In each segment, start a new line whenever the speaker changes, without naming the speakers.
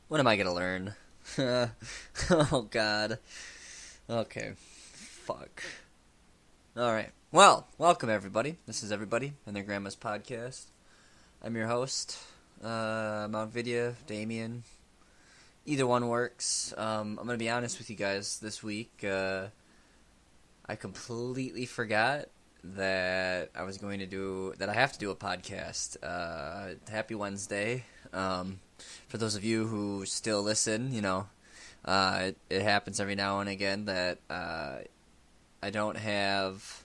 When am I gonna learn? Oh God. Okay. Fuck. Alright. Well, welcome everybody. This is Everybody and Their Grandma's Podcast. I'm your host, Mount Vidya, Damien. Either one works. I'm gonna be honest with you guys this week. I completely forgot that I have to do a podcast. Happy Wednesday. For those of you who still listen, it happens every now and again that I don't have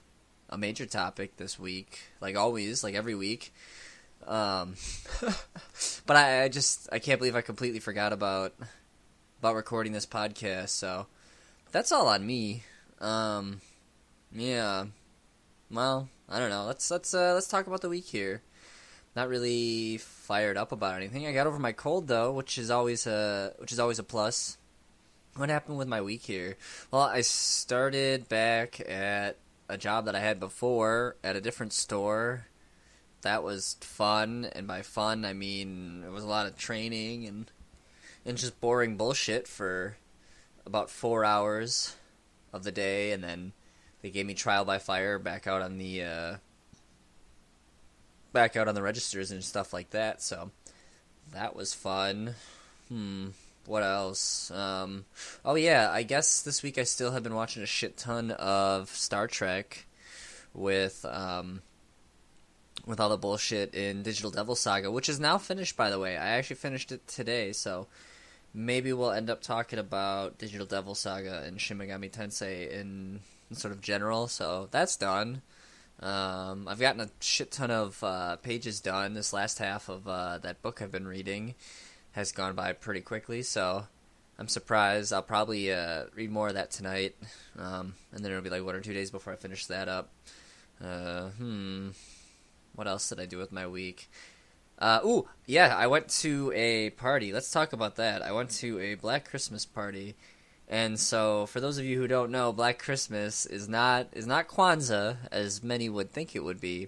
a major topic this week, like always, like every week. But I can't believe I completely forgot about recording this podcast. So that's all on me. Yeah. Well, I don't know. Let's talk about the week here. Not really fired up about anything. I got over my cold though, which is always a plus. What happened with my week here? Well, I started back at a job that I had before at a different store. That was fun, and by fun I mean it was a lot of training and just boring bullshit for about 4 hours of the day, and then they gave me trial by fire back out on the registers and stuff like that, so that was fun. What else? Oh yeah, I guess this week I still have been watching a shit ton of Star Trek with all the bullshit in Digital Devil Saga, which is now finished, by the way. I actually finished it today, so maybe we'll end up talking about Digital Devil Saga and Shin Megami Tensei in sort of general, so that's done. I've gotten a shit ton of pages done. This last half of that book I've been reading has gone by pretty quickly, so I'm surprised. I'll probably read more of that tonight, and then it'll be like 1 or 2 days before I finish that up. What else did I do with my week? I went to a party. Let's talk about that. I went to a Black Christmas party. And so, for those of you who don't know, Black Christmas is not Kwanzaa, as many would think it would be,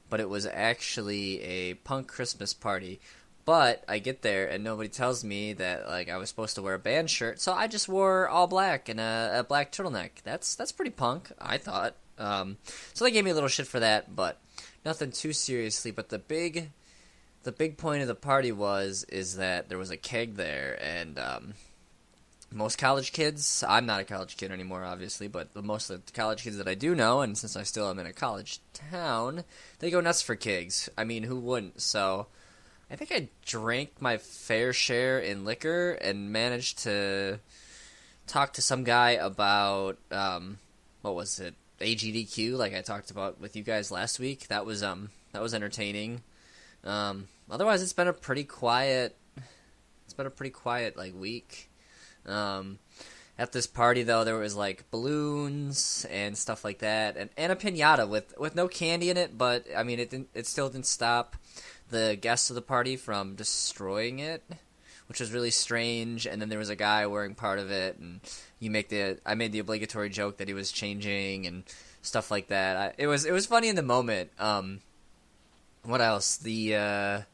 but it was actually a punk Christmas party. But I get there and nobody tells me that I was supposed to wear a band shirt, so I just wore all black and a black turtleneck. That's pretty punk, I thought. So they gave me a little shit for that, but nothing too seriously. But the big point of the party is that there was a keg there, and most college kids, I'm not a college kid anymore, obviously, but most of the college kids that I do know, and since I still am in a college town, they go nuts for kegs. I mean, who wouldn't? So I think I drank my fair share in liquor and managed to talk to some guy about, what was it, AGDQ, like I talked about with you guys last week. That was entertaining. Otherwise, it's been a pretty quiet week. At this party though, there was balloons and stuff like that, and a piñata with no candy in it, but I mean it still didn't stop the guests of the party from destroying it, which was really strange. And then there was a guy wearing part of it, and I made the obligatory joke that he was changing and stuff like that. It was funny in the moment. What else? The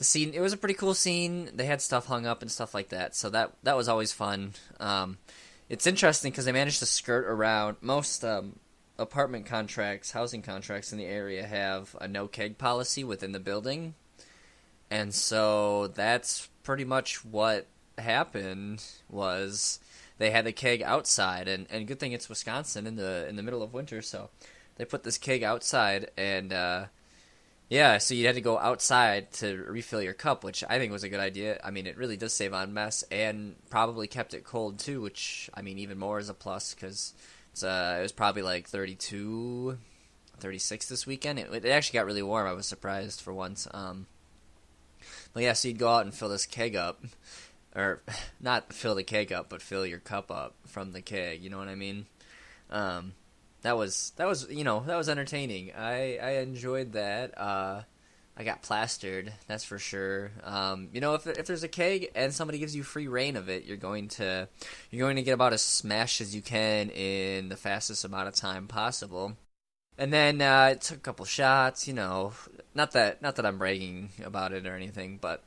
scene, it was a pretty cool scene. They had stuff hung up and stuff like that, so that was always fun. It's interesting because they managed to skirt around most housing contracts in the area have a no keg policy within the building, and so that's pretty much what happened. Was they had the keg outside, and good thing it's Wisconsin in the middle of winter, so they put this keg outside, and yeah, so you had to go outside to refill your cup, which I think was a good idea. I mean, it really does save on mess, and probably kept it cold too, which, I mean, even more is a plus, because it was probably 32, 36 this weekend. It actually got really warm. I was surprised for once. But yeah, so you'd go out and fill this keg up, or not fill the keg up, but fill your cup up from the keg, you know what I mean? That was entertaining. I enjoyed that. I got plastered, that's for sure. If there's a keg and somebody gives you free reign of it, you're going to get about as smashed as you can in the fastest amount of time possible. And then I took a couple shots, not that I'm bragging about it or anything, but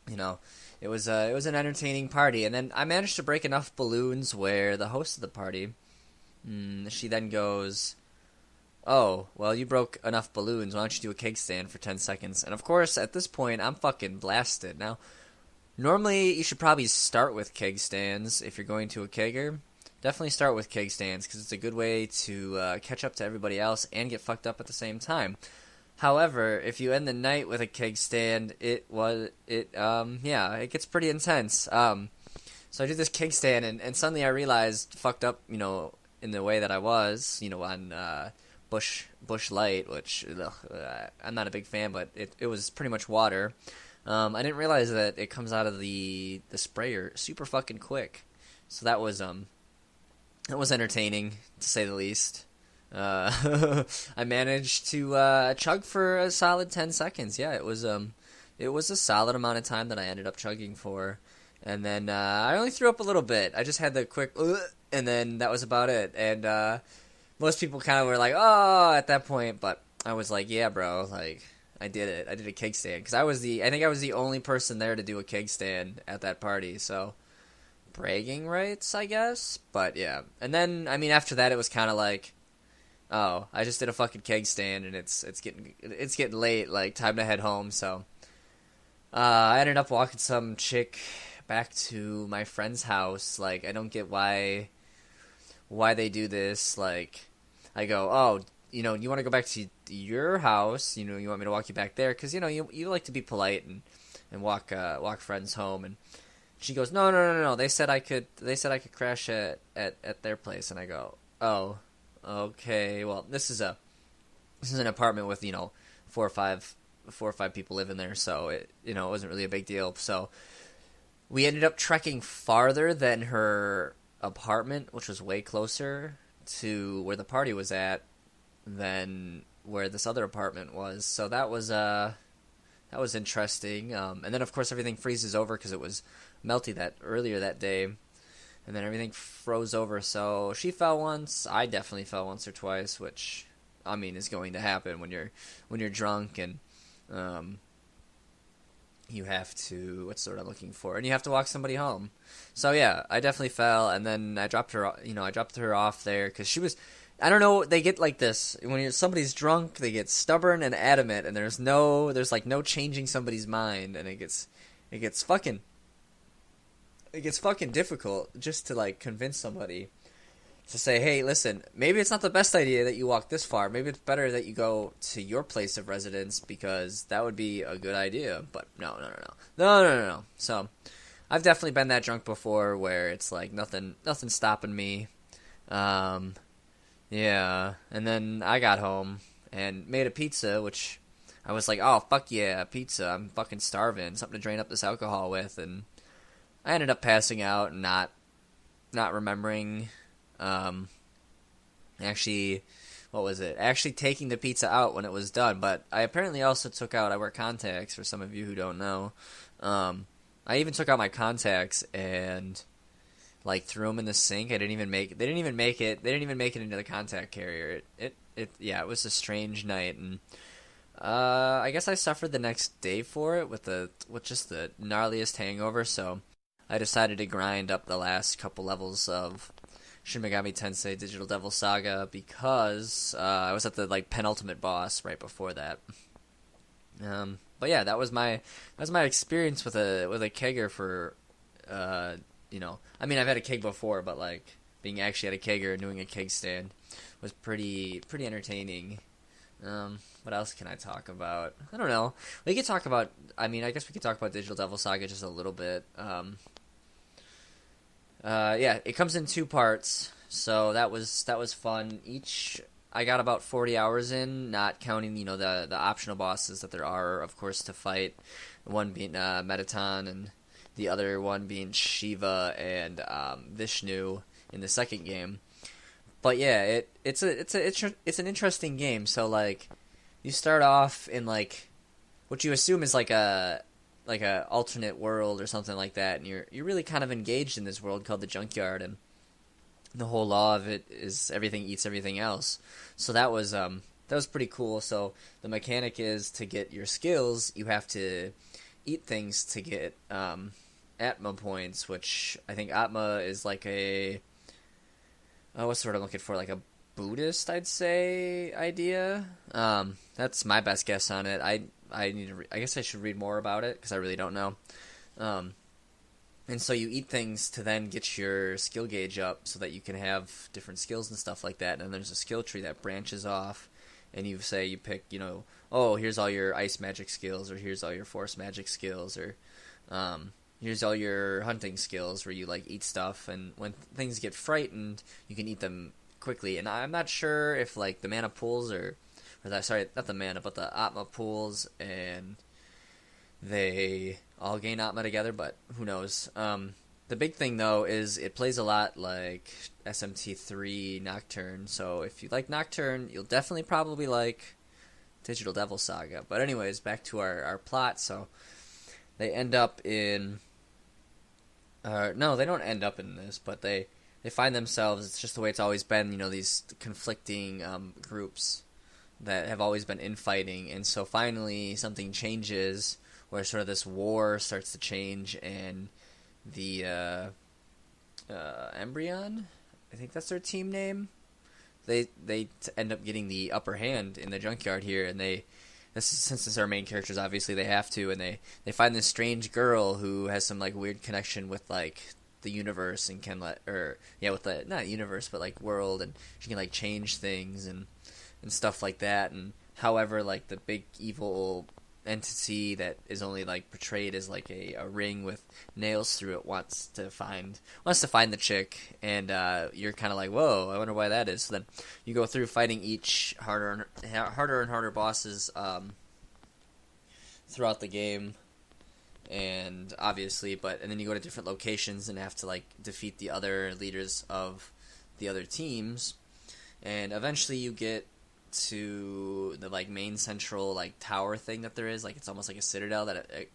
you know, it was an entertaining party. And then I managed to break enough balloons where the host of the party, she then goes, "Oh, well, you broke enough balloons. Why don't you do a keg stand for 10 seconds?" And of course, at this point, I'm fucking blasted. Now, normally, you should probably start with keg stands if you're going to a kegger. Definitely start with keg stands because it's a good way to catch up to everybody else and get fucked up at the same time. However, if you end the night with a keg stand, it gets pretty intense. So I did this keg stand, and suddenly I realized, fucked up, in the way that I was, on Bush Light, which I'm not a big fan, but it was pretty much water. I didn't realize that it comes out of the sprayer super fucking quick. So that was entertaining to say the least. I managed to chug for a solid 10 seconds. Yeah, it was a solid amount of time that I ended up chugging for. And then I only threw up a little bit. I just had the quick and then that was about it. And most people kind of were like, "Oh," at that point, but I was like, "Yeah, bro, like I did it. I did a keg stand because I think I was the only person there to do a keg stand at that party." So bragging rights, I guess. But yeah, and then I mean after that it was kind of like, oh, I just did a fucking keg stand and it's getting late, like time to head home. So I ended up walking some chick back to my friend's house. Like I don't get why they do this. Like I go, "Oh, you want to go back to your house? You want me to walk you back there? Because you like to be polite and walk friends home." And she goes, "No, no, no, no. They said I could crash at their place." And I go, "Oh, okay. Well, this is an apartment with four or five people living there, so it wasn't really a big deal." So we ended up trekking farther than her apartment, which was way closer to where the party was at than where this other apartment was. So that was interesting. And then of course everything freezes over because it was melty earlier that day, and then everything froze over. So she fell once. I definitely fell once or twice, which I mean is going to happen when you're drunk and you have to, what's the word I'm looking for? And you have to walk somebody home. So yeah, I definitely fell, and then I dropped her off there because she was, I don't know, they get like this when somebody's drunk, they get stubborn and adamant, and there's like no changing somebody's mind, and it gets fucking difficult just to like convince somebody to say, "Hey, listen, maybe it's not the best idea that you walk this far. Maybe it's better that you go to your place of residence because that would be a good idea." But no. So I've definitely been that drunk before where it's like nothing stopping me. Yeah, and then I got home and made a pizza, which I was like, "Oh, fuck yeah, pizza. I'm fucking starving. Something to drain up this alcohol with." And I ended up passing out and not remembering actually, what was it? Actually taking the pizza out when it was done. But I apparently also I wear contacts for some of you who don't know. I even took out my contacts and like threw them in the sink. They didn't even make it into the contact carrier. It was a strange night, and I guess I suffered the next day for it with just the gnarliest hangover. So I decided to grind up the last couple levels of Shin Megami Tensei Digital Devil Saga because I was at the like penultimate boss right before that. But yeah, that was my experience with a kegger for I mean I've had a keg before, but like being actually at a kegger and doing a keg stand was pretty entertaining. What else can I talk about? I don't know. We could talk about. I mean, I guess we could talk about Digital Devil Saga just a little bit. Yeah, it comes in 2 parts, so that was fun. I got about 40 hours in, not counting the optional bosses that there are, of course, to fight. One being Mettaton, and the other one being Shiva and Vishnu in the second game. But yeah, it's an interesting game. So like, you start off in like what you assume is like a alternate world or something like that, and you're really kind of engaged in this world called the Junkyard, and the whole law of it is everything eats everything else. So that was pretty cool. So the mechanic is to get your skills, you have to eat things to get Atma points, which I think Atma is like a what's the word I'm looking for? Like a Buddhist, I'd say, idea. That's my best guess on it. I need to. I guess I should read more about it because I really don't know. Um, and so you eat things to then get your skill gauge up so that you can have different skills and stuff like that. And there's a skill tree that branches off, and you pick, oh, here's all your ice magic skills, or here's all your force magic skills, or here's all your hunting skills where you like eat stuff, and when things get frightened, you can eat them quickly. And I'm not sure if like the mana pools sorry, not the mana, but the Atma pools, and they all gain Atma together, but who knows. The big thing, though, is it plays a lot like SMT3 Nocturne, so if you like Nocturne, you'll definitely probably like Digital Devil Saga. But anyways, back to our plot. So they end up in... no, they don't end up in this, but they find themselves, it's just the way it's always been, these conflicting groups that have always been infighting, and so finally something changes where sort of this war starts to change, and the Embryon, I think that's their team name, they end up getting the upper hand in the junkyard here, and since it's our main characters, obviously they have to, and they find this strange girl who has some like weird connection with like the universe and can with the not universe but like world, and she can like change things and stuff like that. And however, like the big evil entity that is only like portrayed as like a ring with nails through it wants to find the chick, and you're kind of like, whoa, I wonder why that is. So then you go through fighting each harder and harder bosses throughout the game, and obviously, and then you go to different locations and have to like defeat the other leaders of the other teams, and eventually you get to the like main central like tower thing that there is. Like it's almost like a citadel that it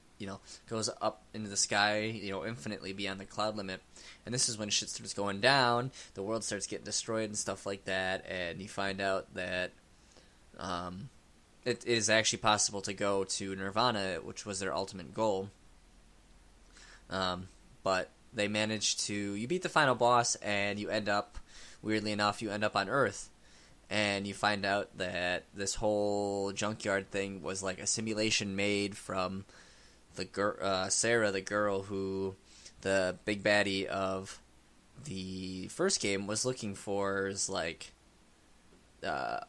goes up into the sky, infinitely beyond the cloud limit. And this is when shit starts going down, the world starts getting destroyed and stuff like that, and you find out that it is actually possible to go to Nirvana, which was their ultimate goal. But they managed to... You beat the final boss, and you end up, weirdly enough, on Earth. And you find out that this whole junkyard thing was like a simulation made from the Sarah, the girl who the big baddie of the first game was looking for. Is like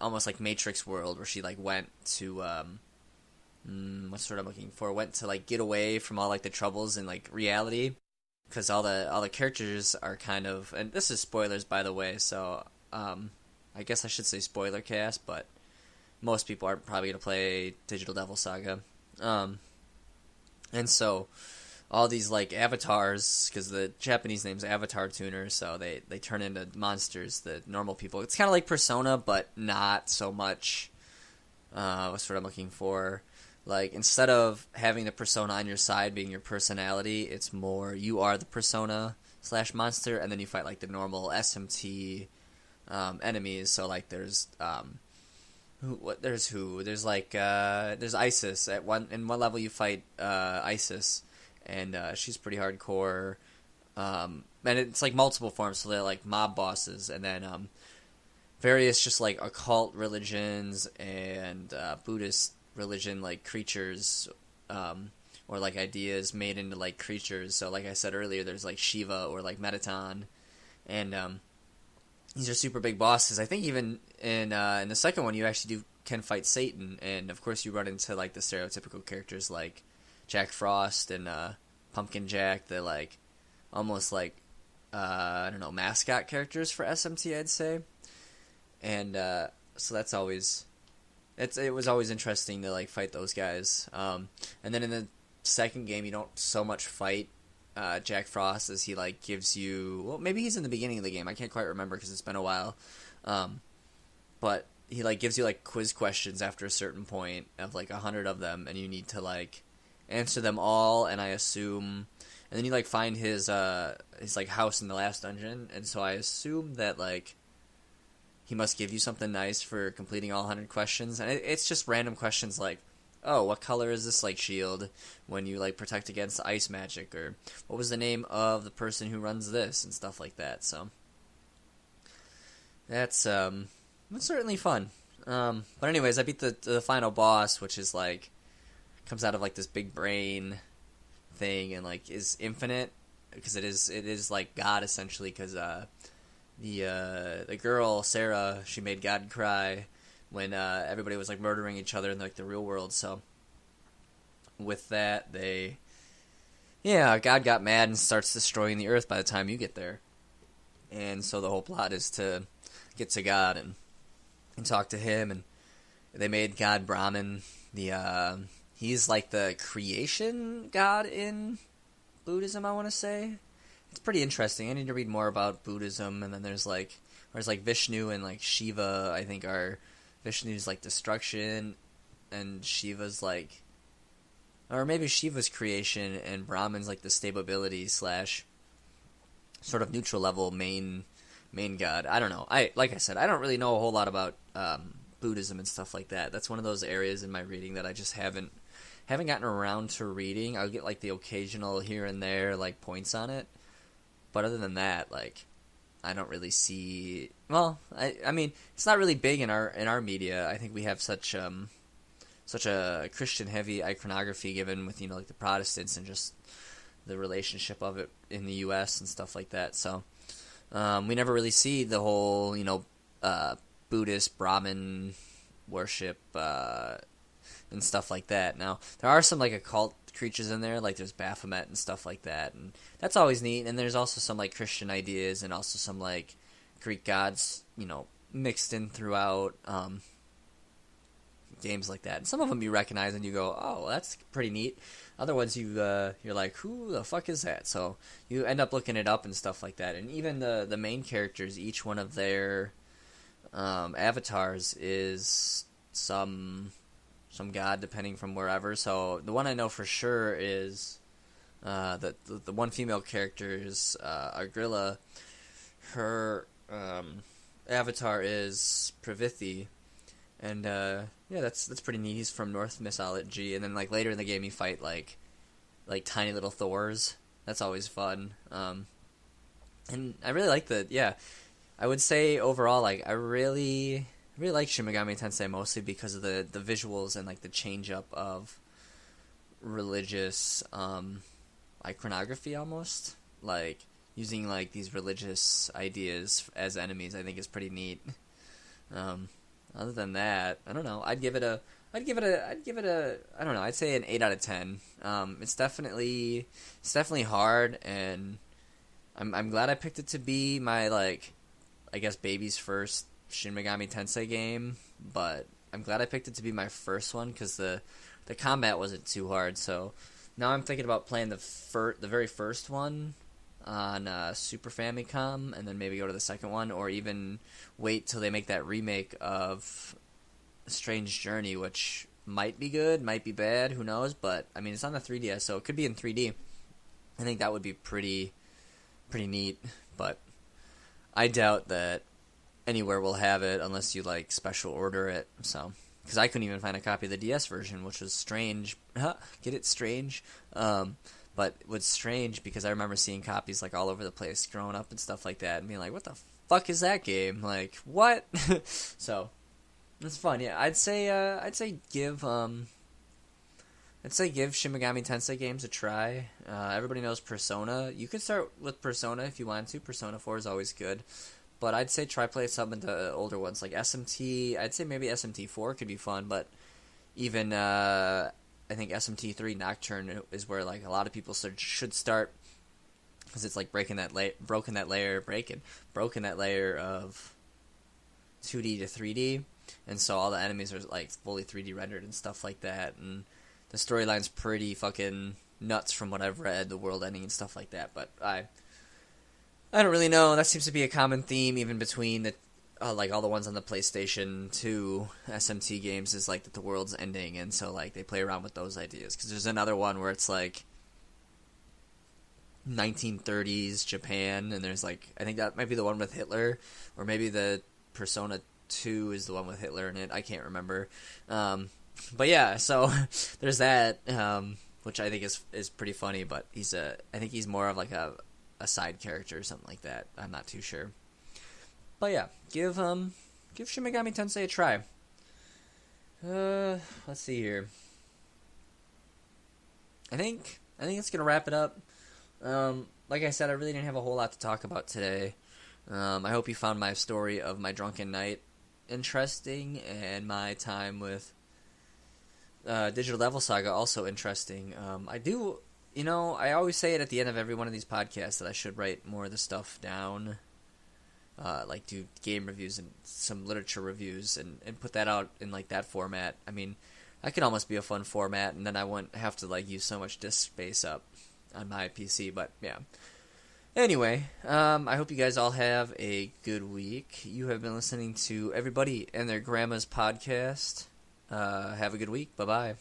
almost like Matrix world, where she like went to what's what I'm looking for? Went to like get away from all like the troubles in like reality, because all the characters are kind of, and this is spoilers by the way, so I guess I should say spoiler cast, but most people aren't probably going to play Digital Devil Saga. And so all these like avatars, because the Japanese name's Avatar Tuner, so they turn into monsters, the normal people. It's kind of like Persona, but not so much. What's what I'm looking for? Like, instead of having the persona on your side being your personality, it's more you are the persona / monster, and then you fight like the normal SMT enemies. So like there's there's Isis. In one level you fight Isis, and she's pretty hardcore, and it's like multiple forms, so they're like mob bosses, and then various just like occult religions and Buddhist religion like creatures, or like ideas made into like creatures. So like I said earlier, there's like Shiva or like Mettaton, and these are super big bosses. I think even in the second one, you actually can fight Satan, and of course you run into like the stereotypical characters like Jack Frost and Pumpkin Jack. They're like almost like I don't know, mascot characters for SMT, I'd say. And so that's always it was always interesting to like fight those guys. And then in the second game, you don't so much fight Jack Frost as he like gives you, well, maybe he's in the beginning of the game, I can't quite remember because it's been a while, but he like gives you like quiz questions after a certain point of like 100 of them, and you need to like answer them all, and I assume, and then you like find his like house in the last dungeon, and so I assume that like he must give you something nice for completing all 100 questions, and it's just random questions like, oh, what color is this like shield when you like protect against ice magic, or what was the name of the person who runs this and stuff like that. So that's certainly fun. But anyways, I beat the final boss, which is like comes out of like this big brain thing and like is infinite because it is like God essentially because the girl Sarah, she made God cry when everybody was like murdering each other in like the real world. So with that, God got mad and starts destroying the earth by the time you get there. And so the whole plot is to get to God and talk to him. And they made God Brahman. He's like the creation god in Buddhism, I want to say. It's pretty interesting. I need to read more about Buddhism. And then there's like Vishnu and like Shiva, I think are Vishnu's like destruction and Shiva's like, or maybe Shiva's creation and Brahman's like the stability slash sort of neutral level main god. I don't know. Like I said, I don't really know a whole lot about Buddhism and stuff like that. That's one of those areas in my reading that I just haven't gotten around to reading. I'll get like the occasional here and there like points on it, but other than that, like I don't really see. Well, I mean, it's not really big in our media. I think we have such a Christian heavy iconography given with like the Protestants and just the relationship of it in the U.S. and stuff like that. So we never really see the whole Buddhist Brahmin worship and stuff like that. Now there are some like occult creatures in there, like there's Baphomet and stuff like that, and that's always neat. And there's also some like Christian ideas and also some like Greek gods, mixed in throughout games like that. And some of them you recognize and you go, oh, that's pretty neat. Other ones you're like, who the fuck is that? So you end up looking it up and stuff like that. And even the main characters, each one of their avatars is some god depending from wherever. So the one I know for sure is the one female character is Agrilla. Her avatar is Pravithi, and that's pretty neat. He's from Norse mythology, and then like later in the game you fight like tiny little Thors. That's always fun. And I really like I would say overall, like I really like Shin Megami Tensei mostly because of the visuals and like the change up of religious iconography almost, like using like these religious ideas as enemies. I think is pretty neat. Other than that, I don't know. I'd give it a I don't know. I'd say an 8 out of 10. It's definitely hard, and I'm glad I picked it to be my I guess baby's first Shin Megami Tensei game, but I'm glad I picked it to be my first one because the combat wasn't too hard. So now I'm thinking about playing the very first one on Super Famicom, and then maybe go to the second one, or even wait till they make that remake of Strange Journey, which might be good, might be bad, who knows? But I mean, it's on the 3DS, so it could be in 3D. I think that would be pretty neat, but I doubt that anywhere will have it unless you special order it. So, because I couldn't even find a copy of the DS version, which was strange. Get it? Strange. But it was strange because I remember seeing copies all over the place growing up and stuff like that, and being like, "What the fuck is that game? What?" So it's fun. Yeah, I'd say give Shin Megami Tensei games a try. Everybody knows Persona. You could start with Persona if you want to. Persona 4 is always good. But I'd say try play some of the older ones, like SMT. I'd say maybe SMT 4 could be fun, but even I think SMT 3 Nocturne is where a lot of people should start, because it's broken that layer of 2D to 3D, and so all the enemies are fully 3D rendered and stuff like that, and the storyline's pretty fucking nuts from what I've read, the world ending and stuff like that. But I don't really know. That seems to be a common theme even between the all the ones on the PlayStation 2 SMT games is that the world's ending, and so they play around with those ideas. Because there's another one where it's 1930s Japan, and there's I think that might be the one with Hitler, or maybe the Persona 2 is the one with Hitler in it. I can't remember. But yeah, so there's that, which I think is pretty funny. But I think he's more of like a side character or something like that. I'm not too sure. But yeah, give Shin Megami Tensei a try. Let's see here. I think it's gonna wrap it up. Like I said, I really didn't have a whole lot to talk about today. I hope you found my story of my drunken night interesting, and my time with Digital Devil Saga also interesting. I always say it at the end of every one of these podcasts that I should write more of the stuff down, like do game reviews and some literature reviews, and put that out in like that format. I mean, that could almost be a fun format, and then I wouldn't have to like use so much disk space up on my PC. But yeah. Anyway, I hope you guys all have a good week. You have been listening to Everybody and Their Grandma's podcast. Have a good week. Bye-bye.